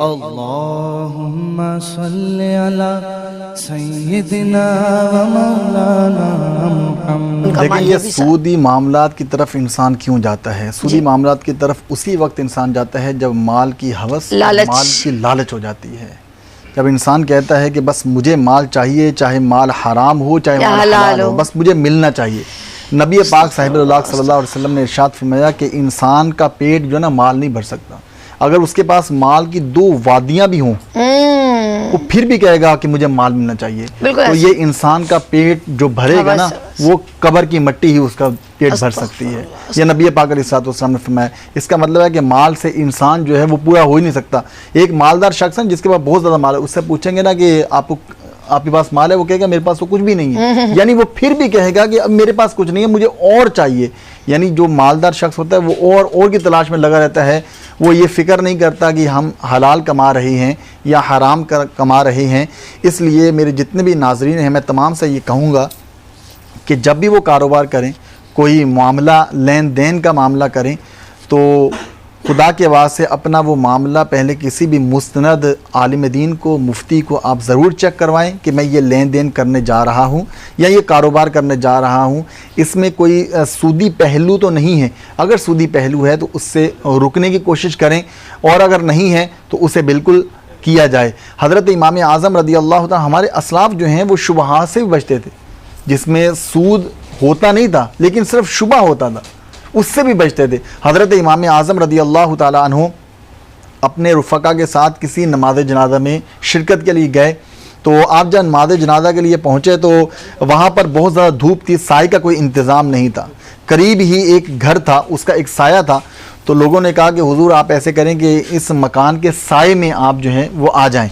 اللہم صلی علی سیدنا و مولانا محمد۔ لیکن یہ سودی معاملات کی طرف انسان کیوں جاتا ہے؟ سودی معاملات کی طرف اسی وقت انسان جاتا ہے جب مال کی ہوس، مال کی لالچ ہو جاتی ہے۔ جب انسان کہتا ہے کہ بس مجھے مال چاہیے، چاہے مال حرام ہو چاہے مال حلال ہو، بس مجھے ملنا چاہیے۔ نبی پاک صاحب اللہ صلی اللہ علیہ وسلم نے ارشاد فرمایا کہ انسان کا پیٹ جو ہے نا مال نہیں بھر سکتا۔ اگر اس کے پاس مال کی 2 وادیاں بھی ہوں وہ پھر بھی کہے گا کہ مجھے مال ملنا چاہیے۔ تو یہ انسان کا پیٹ جو بھرے گا نا وہ قبر کی مٹی ہی اس کا پیٹ بھر سکتی ہے۔ یہ نبی پاک علیہ السلام نے فرمایا۔ اس کا مطلب ہے کہ مال سے انسان جو ہے وہ پورا ہو ہی نہیں سکتا۔ ایک مالدار شخص ہے جس کے پاس بہت زیادہ مال ہے، اس سے پوچھیں گے نا کہ آپ کے پاس مال ہے، وہ کہے گا میرے پاس تو کچھ بھی نہیں ہے، یعنی وہ پھر بھی کہے گا کہ اب میرے پاس کچھ نہیں ہے، مجھے اور چاہیے۔ یعنی جو مالدار شخص ہوتا ہے وہ اور کی تلاش میں لگا رہتا ہے، وہ یہ فکر نہیں کرتا کہ ہم حلال کما رہے ہیں یا حرام کما رہے ہیں۔ اس لیے میرے جتنے بھی ناظرین ہیں میں تمام سے یہ کہوں گا کہ جب بھی وہ کاروبار کریں، کوئی معاملہ لین دین کا معاملہ کریں، تو خدا کے واسطے اپنا وہ معاملہ پہلے کسی بھی مستند عالم دین کو، مفتی کو آپ ضرور چیک کروائیں کہ میں یہ لین دین کرنے جا رہا ہوں یا یہ کاروبار کرنے جا رہا ہوں، اس میں کوئی سودی پہلو تو نہیں ہے۔ اگر سودی پہلو ہے تو اس سے رکنے کی کوشش کریں، اور اگر نہیں ہے تو اسے بالکل کیا جائے۔ حضرت امام اعظم رضی اللہ تعالیٰ، ہمارے اسلاف جو ہیں وہ شبہات سے بھی بچتے تھے، جس میں سود ہوتا نہیں تھا لیکن صرف شبہ ہوتا تھا، اس سے بھی بچتے تھے۔ حضرت امام اعظم رضی اللہ تعالیٰ عنہ اپنے رفقا کے ساتھ کسی نماز جنازہ میں شرکت کے لیے گئے، تو آپ جب نماز جنازہ کے لیے پہنچے تو وہاں پر بہت زیادہ دھوپ تھی، سائے کا کوئی انتظام نہیں تھا، قریب ہی ایک گھر تھا، اس کا ایک سایہ تھا۔ تو لوگوں نے کہا کہ حضور آپ ایسے کریں کہ اس مکان کے سائے میں آپ جو ہیں وہ آ جائیں۔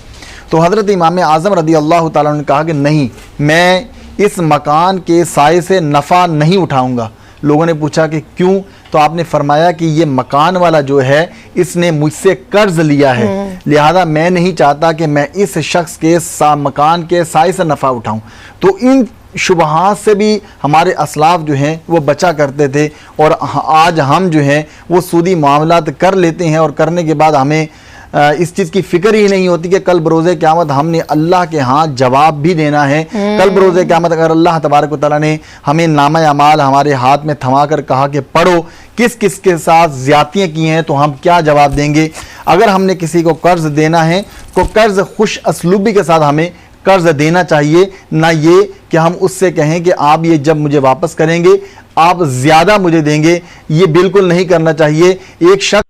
تو حضرت امام اعظم رضی اللہ تعالیٰ نے کہا کہ نہیں، میں اس مکان کے سائے سے نفع نہیں اٹھاؤں گا۔ لوگوں نے پوچھا کہ کیوں؟ تو آپ نے فرمایا کہ یہ مکان والا جو ہے اس نے مجھ سے قرض لیا ہے، لہذا میں نہیں چاہتا کہ میں اس شخص کے مکان کے سائے سے نفع اٹھاؤں۔ تو ان شبہات سے بھی ہمارے اسلاف جو ہیں وہ بچا کرتے تھے، اور آج ہم جو ہیں وہ سودی معاملات کر لیتے ہیں، اور کرنے کے بعد ہمیں اس چیز کی فکر ہی نہیں ہوتی کہ کل بروز قیامت ہم نے اللہ کے ہاں جواب بھی دینا ہے۔ کل بروز قیامت اگر اللہ تبارک و تعالیٰ نے ہمیں نامہ اعمال ہمارے ہاتھ میں تھما کر کہا کہ پڑھو کس کس کے ساتھ زیادتیاں کی ہیں، تو ہم کیا جواب دیں گے؟ اگر ہم نے کسی کو قرض دینا ہے تو قرض خوش اسلوبی کے ساتھ ہمیں قرض دینا چاہیے، نہ یہ کہ ہم اس سے کہیں کہ آپ یہ جب مجھے واپس کریں گے آپ زیادہ مجھے دیں گے، یہ بالکل نہیں کرنا چاہیے۔ ایک شخص